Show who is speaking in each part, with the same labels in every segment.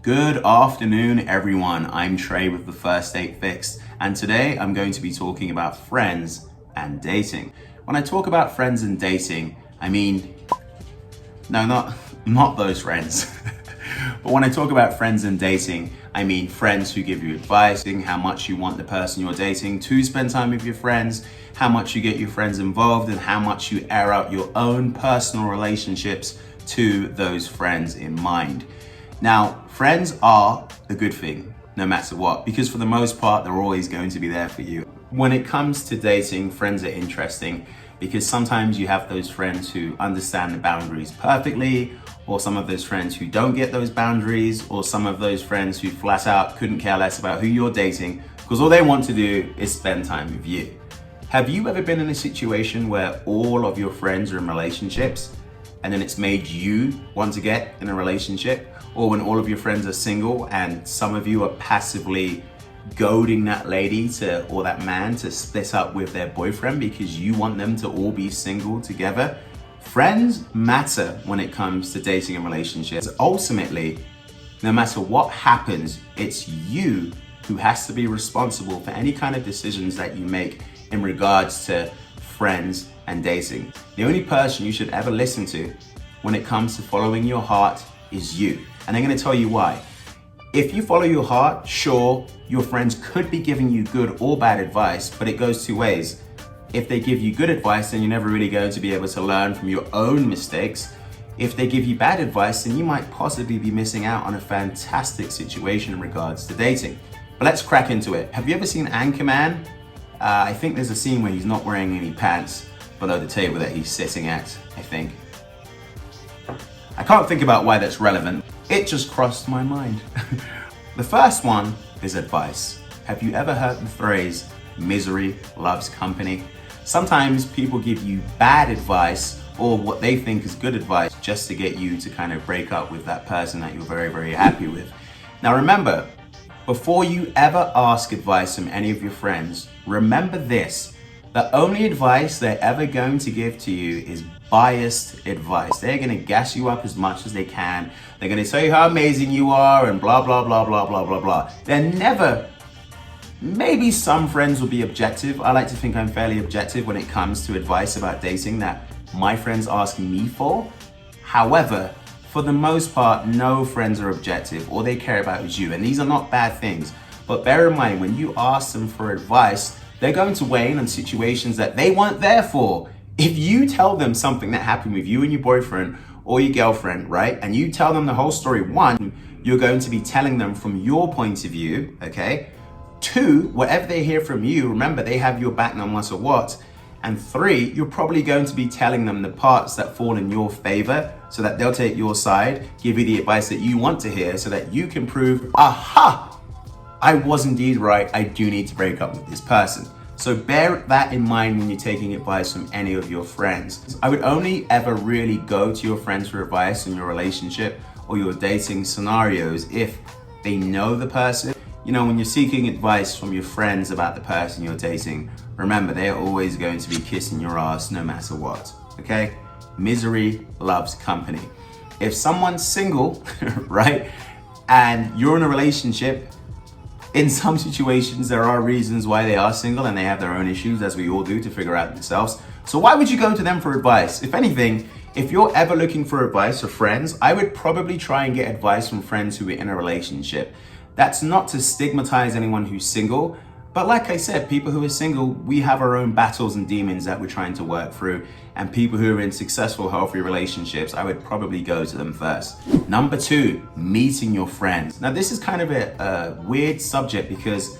Speaker 1: Good afternoon, everyone. I'm Trey with the First Date Fixed, and today I'm going to be talking about friends and dating. When I talk about friends and dating, I mean, no, not those friends. But when I talk about friends and dating, I mean friends who give you advice, how much you want the person you're dating to spend time with your friends, how much you get your friends involved, and how much you air out your own personal relationships to those friends in mind. Now, friends are a good thing, no matter what, because for the most part, they're always going to be there for you. When it comes to dating, friends are interesting because sometimes you have those friends who understand the boundaries perfectly, or some of those friends who don't get those boundaries, or some of those friends who flat out couldn't care less about who you're dating because all they want to do is spend time with you. Have you ever been in a situation where all of your friends are in relationships and then it's made you want to get in a relationship? Or when all of your friends are single and some of you are passively goading that lady or that man to split up with their boyfriend because you want them to all be single together? Friends matter when it comes to dating and relationships. Ultimately, no matter what happens, it's you who has to be responsible for any kind of decisions that you make in regards to friends and dating. The only person you should ever listen to when it comes to following your heart is you. And I'm going to tell you why. If you follow your heart, sure, your friends could be giving you good or bad advice, but it goes two ways. If they give you good advice, then you're never really going to be able to learn from your own mistakes. If they give you bad advice, then you might possibly be missing out on a fantastic situation in regards to dating. But let's crack into it. Have you ever seen Anchorman? I think there's a scene where he's not wearing any pants below the table that he's sitting at, I think. I can't think about why that's relevant. It just crossed my mind. The first one is advice. Have you ever heard the phrase, misery loves company? Sometimes people give you bad advice or what they think is good advice just to get you to kind of break up with that person that you're very, very happy with. Now remember, before you ever ask advice from any of your friends, remember this: the only advice they're ever going to give to you is biased advice. They're going to gas you up as much as they can. They're going to tell you how amazing you are and blah, blah, blah, blah, blah, blah, blah. They're never, maybe some friends will be objective. I like to think I'm fairly objective when it comes to advice about dating that my friends ask me for. However, for the most part, no friends are objective. All they care about is you. And these are not bad things. But bear in mind, when you ask them for advice, they're going to weigh in on situations that they weren't there for. If you tell them something that happened with you and your boyfriend or your girlfriend, right? And you tell them the whole story, one, you're going to be telling them from your point of view, okay? Two, whatever they hear from you, remember they have your back no matter what. And three, you're probably going to be telling them the parts that fall in your favor so that they'll take your side, give you the advice that you want to hear so that you can prove, aha, I was indeed right. I do need to break up with this person. So bear that in mind when you're taking advice from any of your friends. I would only ever really go to your friends for advice in your relationship or your dating scenarios if they know the person. You know, when you're seeking advice from your friends about the person you're dating, remember, they are always going to be kissing your ass no matter what, okay? Misery loves company. If someone's single, right, and you're in a relationship, in some situations, there are reasons why they are single and they have their own issues, as we all do, to figure out themselves. So why would you go to them for advice? If anything, if you're ever looking for advice or friends, I would probably try and get advice from friends who are in a relationship. That's not to stigmatize anyone who's single, but like I said, people who are single, we have our own battles and demons that we're trying to work through. And people who are in successful, healthy relationships, I would probably go to them first. Number two, meeting your friends. Now, this is kind of a weird subject because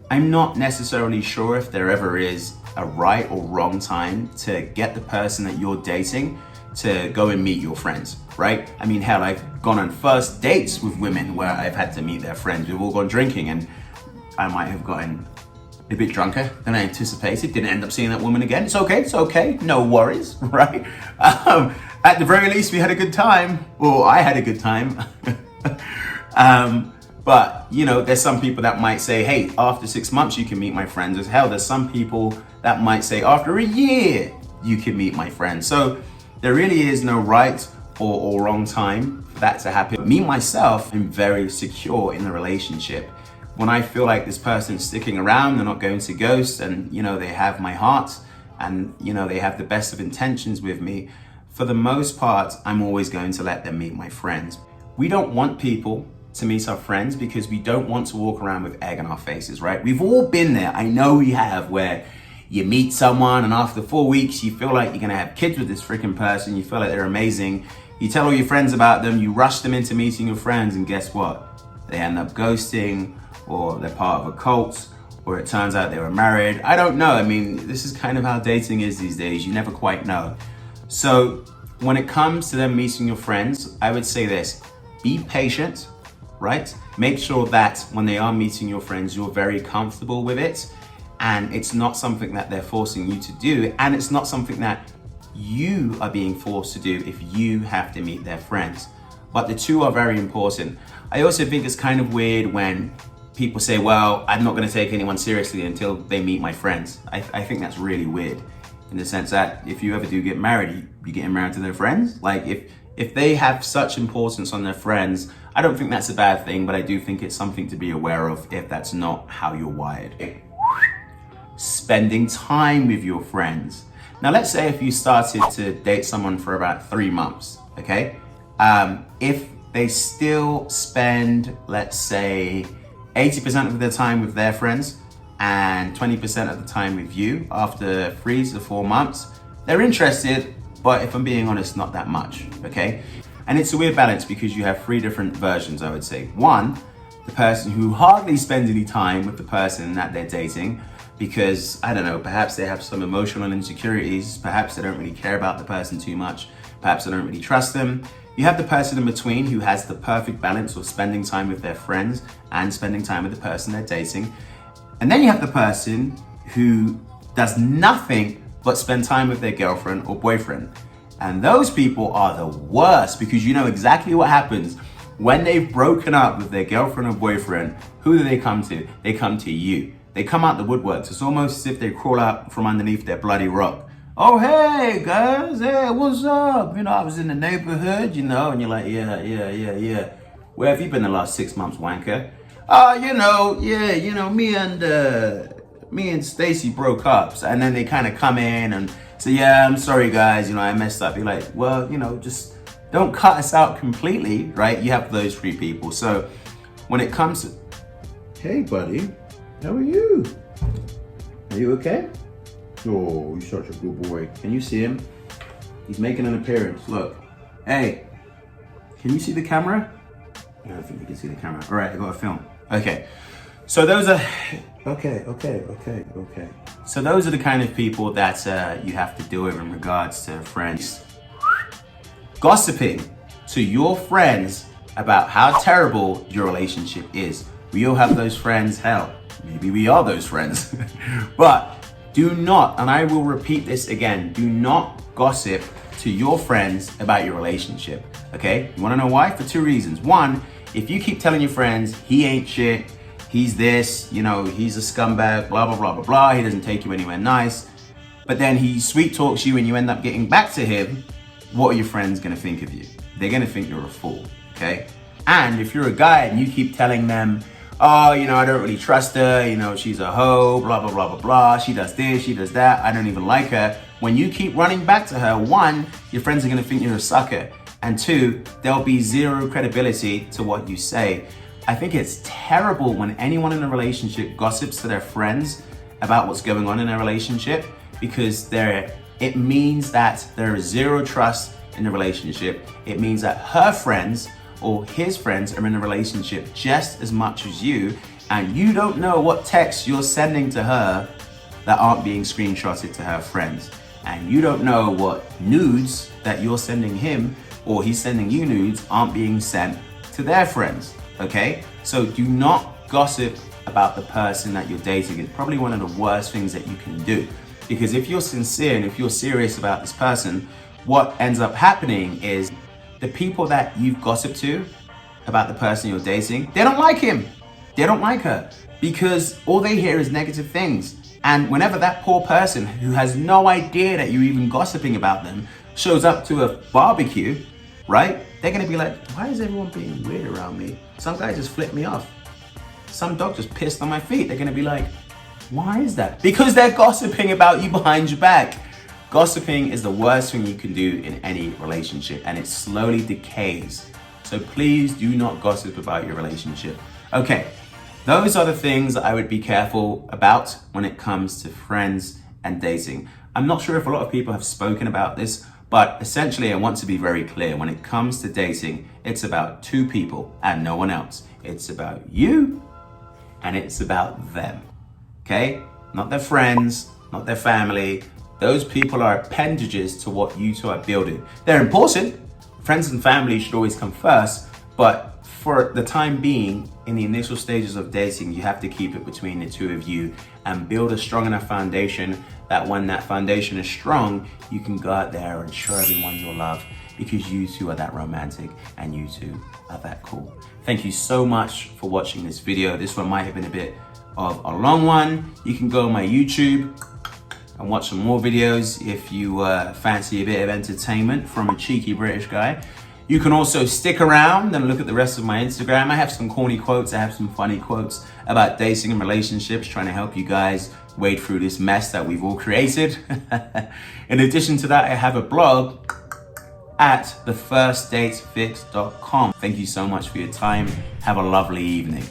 Speaker 1: I'm not necessarily sure if there ever is a right or wrong time to get the person that you're dating to go and meet your friends, right? I mean, hell, I've gone on first dates with women where I've had to meet their friends. We've all gone drinking and I might have gotten a bit drunker than I anticipated. Didn't end up seeing that woman again. It's okay, no worries, right? At the very least, we had a good time. Or I had a good time. But, you know, there's some people that might say, hey, after 6 months, you can meet my friends. As hell, there's some people that might say, after a year, you can meet my friends. So there really is no right or wrong time for that to happen. Me, myself, am very secure in the relationship. When I feel like this person's sticking around, they're not going to ghost, and they have my heart, and they have the best of intentions with me, for the most part, I'm always going to let them meet my friends. We don't want people to meet our friends because we don't want to walk around with egg on our faces, right? We've all been there. I know we have, where you meet someone and after 4 weeks, you feel like you're gonna have kids with this freaking person. You feel like they're amazing. You tell all your friends about them, you rush them into meeting your friends, and guess what? They end up ghosting, or they're part of a cult, or it turns out they were married. I don't know. I mean, this is kind of how dating is these days. You never quite know. So when it comes to them meeting your friends, I would say this: be patient, right? Make sure that when they are meeting your friends, you're very comfortable with it, and it's not something that they're forcing you to do, and it's not something that you are being forced to do if you have to meet their friends. But the two are very important. I also think it's kind of weird when people say, well, I'm not going to take anyone seriously until they meet my friends. I think that's really weird, in the sense that if you ever do get married, you getting married to their friends? Like, if they have such importance on their friends, I don't think that's a bad thing, but I do think it's something to be aware of if that's not how you're wired. Spending time with your friends. Now, let's say if you started to date someone for about 3 months, okay? If they still spend, let's say, 80% of their time with their friends and 20% of the time with you after 3 to 4 months, they're interested, but if I'm being honest, not that much, okay? And it's a weird balance because you have 3 different versions, I would say. One, the person who hardly spends any time with the person that they're dating because, I don't know, perhaps they have some emotional insecurities, perhaps they don't really care about the person too much, perhaps they don't really trust them. You have the person in between who has the perfect balance of spending time with their friends and spending time with the person they're dating. And then you have the person who does nothing but spend time with their girlfriend or boyfriend. And those people are the worst because you know exactly what happens when they've broken up with their girlfriend or boyfriend. Who do they come to? They come to you. They come out the woodworks. It's almost as if they crawl out from underneath their bloody rock. Oh, hey guys, hey, what's up? I was in the neighborhood, and you're like, yeah. Where have you been the last 6 months, wanker? Me and Stacy broke up. And then they kind of come in and say, yeah, I'm sorry guys, I messed up. You're like, well, just don't cut us out completely, right? You have those 3 people. So when it comes to, hey buddy, how are you? Are you okay? Oh, you're such a good boy. Can you see him? He's making an appearance. Look. Hey, can you see the camera? I don't think you can see the camera. All right, I got a film. Okay. So those are, okay. So those are the kind of people that you have to deal with in regards to friends. Gossiping to your friends about how terrible your relationship is. We all have those friends. Hell, maybe we are those friends. But do not, and I will repeat this again, do not gossip to your friends about your relationship, okay? You wanna know why? For 2 reasons. One, if you keep telling your friends, he ain't shit, he's this, he's a scumbag, blah, blah, blah, blah, blah, he doesn't take you anywhere nice, but then he sweet talks you and you end up getting back to him, what are your friends gonna think of you? They're gonna think you're a fool, okay? And if you're a guy and you keep telling them, oh, I don't really trust her, she's a hoe, blah, blah, blah, blah, blah, she does this, she does that, I don't even like her. When you keep running back to her, 1, your friends are gonna think you're a sucker, and 2, there'll be 0 credibility to what you say. I think it's terrible when anyone in a relationship gossips to their friends about what's going on in their relationship, because it means that there is 0 trust in the relationship. It means that her friends or his friends are in a relationship just as much as you, and you don't know what texts you're sending to her that aren't being screenshotted to her friends. And you don't know what nudes that you're sending him or he's sending you nudes aren't being sent to their friends, okay? So do not gossip about the person that you're dating. It's probably one of the worst things that you can do, because if you're sincere and if you're serious about this person, what ends up happening is the people that you've gossiped to about the person you're dating, they don't like him. They don't like her because all they hear is negative things. And whenever that poor person who has no idea that you're even gossiping about them shows up to a barbecue, right? They're gonna be like, why is everyone being weird around me? Some guy just flipped me off. Some dog just pissed on my feet. They're gonna be like, why is that? Because they're gossiping about you behind your back. Gossiping is the worst thing you can do in any relationship, and it slowly decays. So please do not gossip about your relationship. Okay, those are the things that I would be careful about when it comes to friends and dating. I'm not sure if a lot of people have spoken about this, but essentially I want to be very clear. When it comes to dating, it's about two people and no one else. It's about you and it's about them, okay? Not their friends, not their family. Those people are appendages to what you two are building. They're important. Friends and family should always come first, but for the time being, in the initial stages of dating, you have to keep it between the two of you and build a strong enough foundation that when that foundation is strong, you can go out there and show everyone your love, because you two are that romantic and you two are that cool. Thank you so much for watching this video. This one might have been a bit of a long one. You can go on my YouTube and watch some more videos if you fancy a bit of entertainment from a cheeky British guy. You can also stick around and look at the rest of my Instagram. I have some corny quotes, I have some funny quotes about dating and relationships, trying to help you guys wade through this mess that we've all created. In addition to that, I have a blog at thefirstdatefix.com. Thank you so much for your time. Have a lovely evening.